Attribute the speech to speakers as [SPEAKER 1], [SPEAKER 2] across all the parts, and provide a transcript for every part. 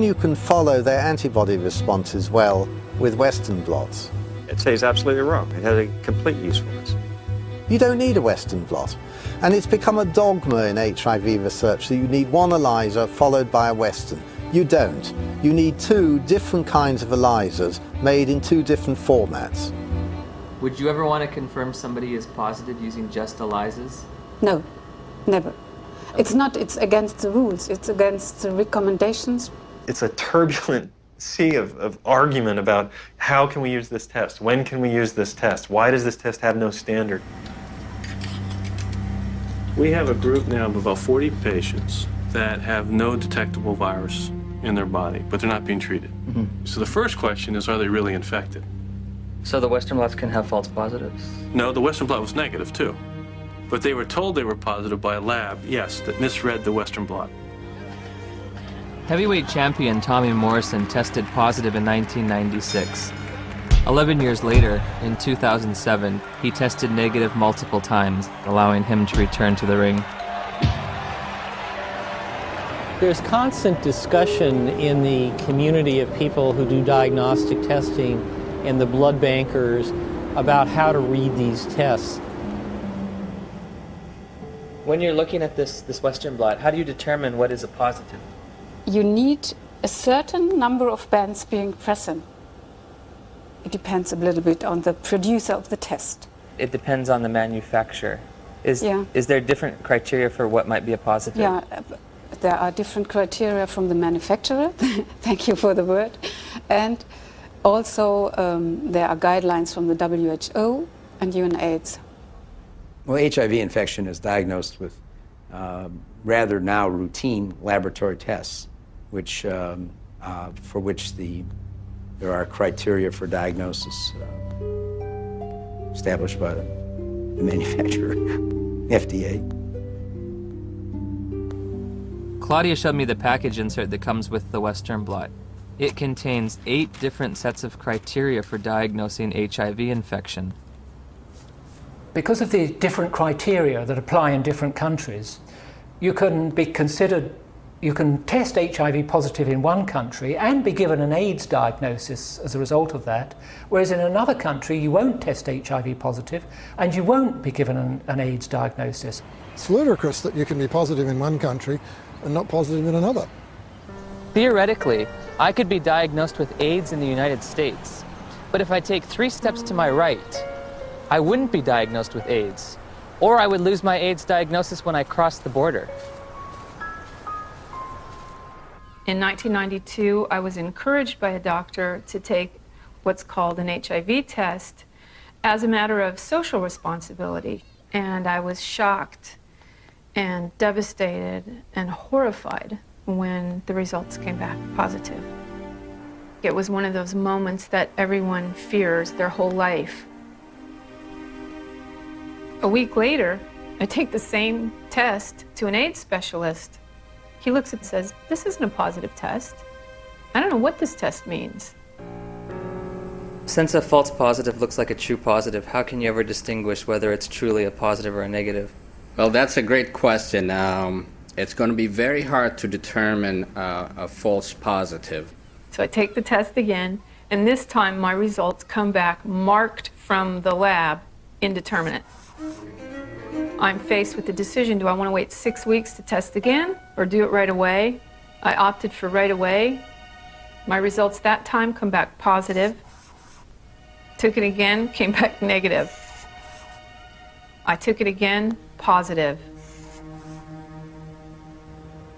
[SPEAKER 1] you can follow their antibody responses well with Western blots.
[SPEAKER 2] I'd say he's absolutely wrong. It has a complete usefulness.
[SPEAKER 1] You don't need a Western blot. And it's become a dogma in HIV research that you need one ELISA followed by a Western. You don't. You need two different kinds of ELISAs made in two different formats.
[SPEAKER 3] Would you ever want to confirm somebody is positive using just ELISAs?
[SPEAKER 4] No, never. It's against the rules. It's against the recommendations.
[SPEAKER 5] It's a turbulent sea of argument about how can we use this test? When can we use this test? Why does this test have no standard?
[SPEAKER 6] We have a group now of about 40 patients that have no detectable virus in their body, but they're not being treated. So the first question is, are they really infected?
[SPEAKER 3] So the Western blots can have false positives?
[SPEAKER 6] No, the Western blot was negative too. But they were told they were positive by a lab, yes, that misread the Western blot.
[SPEAKER 3] Heavyweight champion Tommy Morrison tested positive in 1996. 11 years later, in 2007, he tested negative multiple times, allowing him to return to the ring.
[SPEAKER 7] There's constant discussion in the community of people who do diagnostic testing and the blood bankers about how to read these tests.
[SPEAKER 3] When you're looking at this Western blot, how do you determine what is a positive?
[SPEAKER 4] You need a certain number of bands being present. It depends a little bit on the producer of the test.
[SPEAKER 3] It depends on the manufacturer. Is there different criteria for what might be a positive?
[SPEAKER 4] Yeah, there are different criteria from the manufacturer. Thank you for the word. And also there are guidelines from the WHO and UNAIDS.
[SPEAKER 8] Well, HIV infection is diagnosed with rather now routine laboratory tests, which, for which there are criteria for diagnosis established by the manufacturer, FDA.
[SPEAKER 3] Claudia showed me the package insert that comes with the Western blot. It contains 8 different sets of criteria for diagnosing HIV infection.
[SPEAKER 9] Because of the different criteria that apply in different countries, you can test HIV positive in one country and be given an AIDS diagnosis as a result of that, whereas in another country you won't test HIV positive and you won't be given an AIDS diagnosis.
[SPEAKER 10] It's ludicrous that you can be positive in one country and not positive in another.
[SPEAKER 3] Theoretically, I could be diagnosed with AIDS in the United States, but if I take 3 steps to my right, I wouldn't be diagnosed with AIDS, or I would lose my AIDS diagnosis when I crossed the border.
[SPEAKER 11] In 1992, I was encouraged by a doctor to take what's called an HIV test as a matter of social responsibility. And I was shocked and devastated and horrified when the results came back positive. It was one of those moments that everyone fears their whole life. A week later, I take the same test to an AIDS specialist. He looks and says, "This isn't a positive test. I don't know what this test means."
[SPEAKER 3] Since a false positive looks like a true positive, how can you ever distinguish whether it's truly a positive or a negative?
[SPEAKER 12] Well, that's a great question. It's going to be very hard to determine a false positive.
[SPEAKER 11] So I take the test again, and this time my results come back marked from the lab indeterminate. I'm faced with the decision, do I want to wait 6 weeks to test again or do it right away? I opted for right away. My results that time come back positive. Took it again, came back negative. I took it again, positive.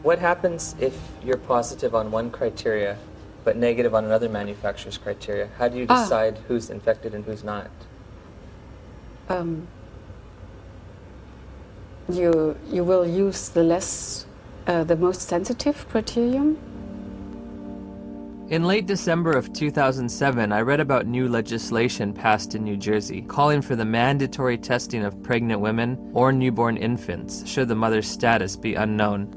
[SPEAKER 3] What happens if you're positive on one criteria but negative on another manufacturer's criteria? How do you decide who's infected and who's not?
[SPEAKER 4] You will use the most sensitive criterion.
[SPEAKER 3] In late December of 2007, I read about new legislation passed in New Jersey calling for the mandatory testing of pregnant women or newborn infants should the mother's status be unknown.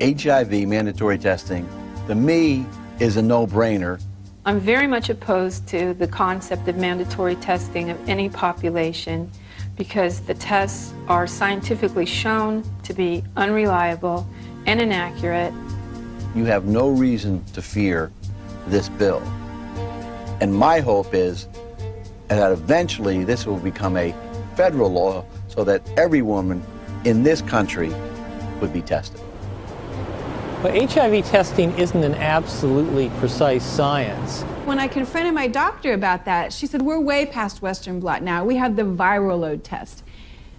[SPEAKER 13] HIV mandatory testing, to me, is a no-brainer.
[SPEAKER 11] I'm very much opposed to the concept of mandatory testing of any population because the tests are scientifically shown to be unreliable and inaccurate.
[SPEAKER 13] you have no reason to fear this bill. And my hope is that eventually this will become a federal law so that every woman in this country would be tested.
[SPEAKER 7] But HIV testing isn't an absolutely precise science.
[SPEAKER 14] When I confronted my doctor about that, she said, we're way past Western blot now. We have the viral load test.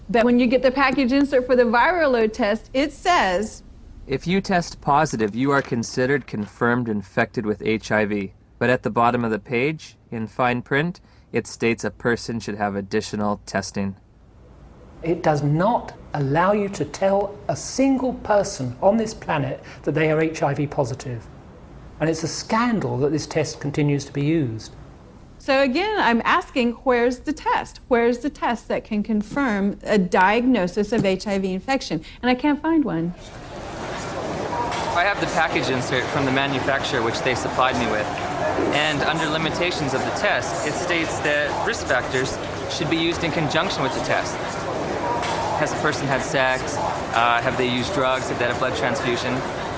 [SPEAKER 14] But when you get the package insert for the viral load test, it says,
[SPEAKER 3] if you test positive, you are considered confirmed infected with HIV. But at the bottom of the page, in fine print, it states a person should have additional testing.
[SPEAKER 9] It does not allow you to tell a single person on this planet that they are HIV positive. And it's a scandal that this test continues to be used.
[SPEAKER 14] so again, I'm asking, where's the test? Where's the test that can confirm a diagnosis of HIV infection? And I can't find one.
[SPEAKER 3] I have the package insert from the manufacturer which they supplied me with. And under limitations of the test, it states that risk factors should be used in conjunction with the test. Has the person had sex? Have they used drugs? Have they had a blood transfusion?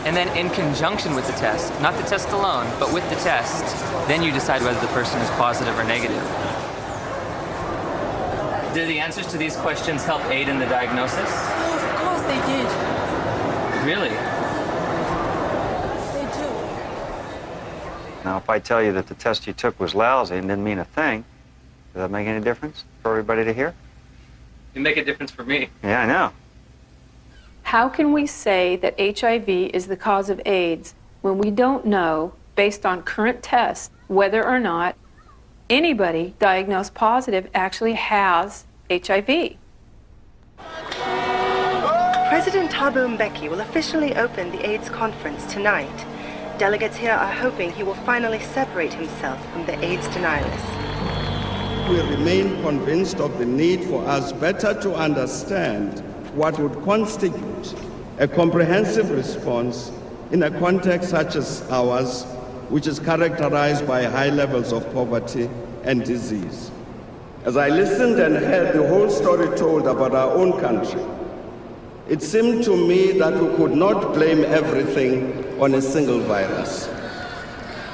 [SPEAKER 3] And then in conjunction with the test, not the test alone, but with the test, then you decide whether the person is positive or negative. Do the answers to these questions help aid in the diagnosis?
[SPEAKER 15] Of course they did.
[SPEAKER 3] Really?
[SPEAKER 15] They do.
[SPEAKER 2] Now, if I tell you that the test you took was lousy and didn't mean a thing, does that make any difference for everybody to hear?
[SPEAKER 3] It'd make a difference for me.
[SPEAKER 2] Yeah, I know.
[SPEAKER 11] How can we say that HIV is the cause of AIDS when we don't know, based on current tests, whether or not anybody diagnosed positive actually has HIV?
[SPEAKER 16] President Thabo Mbeki will officially open the AIDS conference tonight. Delegates here are hoping he will finally separate himself from the AIDS denialists.
[SPEAKER 17] We remain convinced of the need for us better to understand what would constitute a comprehensive response in a context such as ours, which is characterized by high levels of poverty and disease. As I listened and heard the whole story told about our own country, it seemed to me that we could not blame everything on a single virus.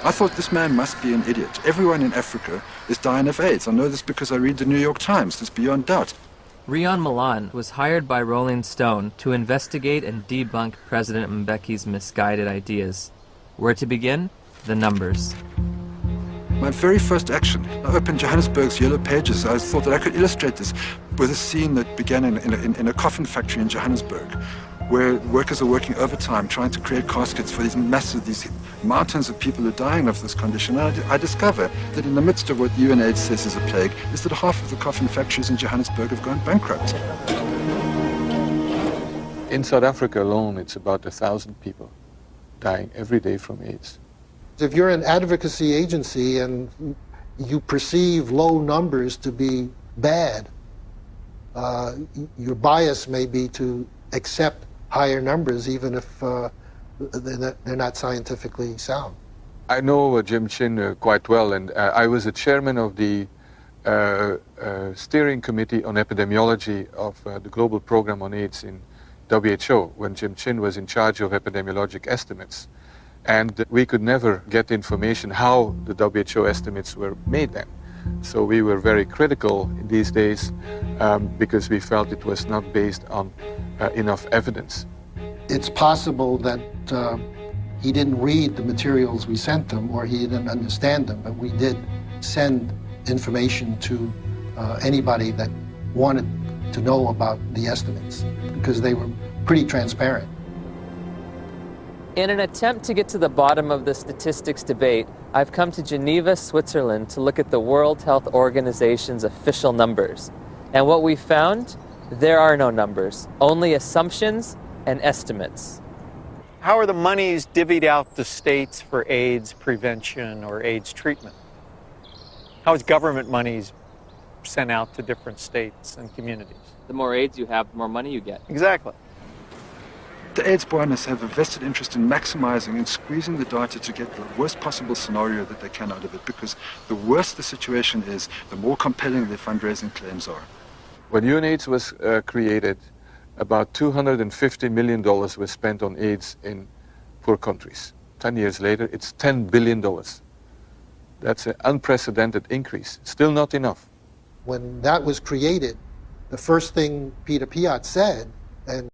[SPEAKER 18] I thought this man must be an idiot. Everyone in Africa is dying of AIDS. I know this because I read the New York Times. It's beyond doubt.
[SPEAKER 3] Rion Milan was hired by Rolling Stone to investigate and debunk President Mbeki's misguided ideas. Where to begin? The numbers.
[SPEAKER 18] My very first action, I opened Johannesburg's Yellow Pages. I thought that I could illustrate this with a scene that began in a coffin factory in Johannesburg, where workers are working overtime trying to create caskets for these mountains of people who are dying of this condition. And I discover that in the midst of what UNAIDS says is a plague, is that half of the coffin factories in Johannesburg have gone bankrupt.
[SPEAKER 19] In South Africa alone, it's about 1,000 people dying every day from AIDS.
[SPEAKER 10] If you're an advocacy agency and you perceive low numbers to be bad, your bias may be to accept higher numbers even if they're not scientifically sound.
[SPEAKER 19] I know Jim Chin quite well, and I was the chairman of the steering committee on epidemiology of the global program on AIDS in WHO when Jim Chin was in charge of epidemiologic estimates. And we could never get information how the WHO estimates were made then. So we were very critical in these days because we felt it was not based on enough evidence.
[SPEAKER 10] It's possible that he didn't read the materials we sent him or he didn't understand them, but we did send information to anybody that wanted to know about the estimates because they were pretty transparent.
[SPEAKER 3] In an attempt to get to the bottom of the statistics debate, I've come to Geneva, Switzerland to look at the World Health Organization's official numbers. And what we found, there are no numbers, only assumptions and estimates.
[SPEAKER 20] How are the monies divvied out to states for AIDS prevention or AIDS treatment? How is government monies sent out to different states and communities?
[SPEAKER 3] The more AIDS you have, the more money you get.
[SPEAKER 20] Exactly.
[SPEAKER 18] The AIDS buoyaners have a vested interest in maximizing and squeezing the data to get the worst possible scenario that they can out of it, because the worse the situation is, the more compelling their fundraising claims are.
[SPEAKER 19] When UNAIDS was created, about $250 million was spent on AIDS in poor countries. 10 years later, it's $10 billion. That's an unprecedented increase. Still not enough.
[SPEAKER 10] When that was created, the first thing Peter Piot said, and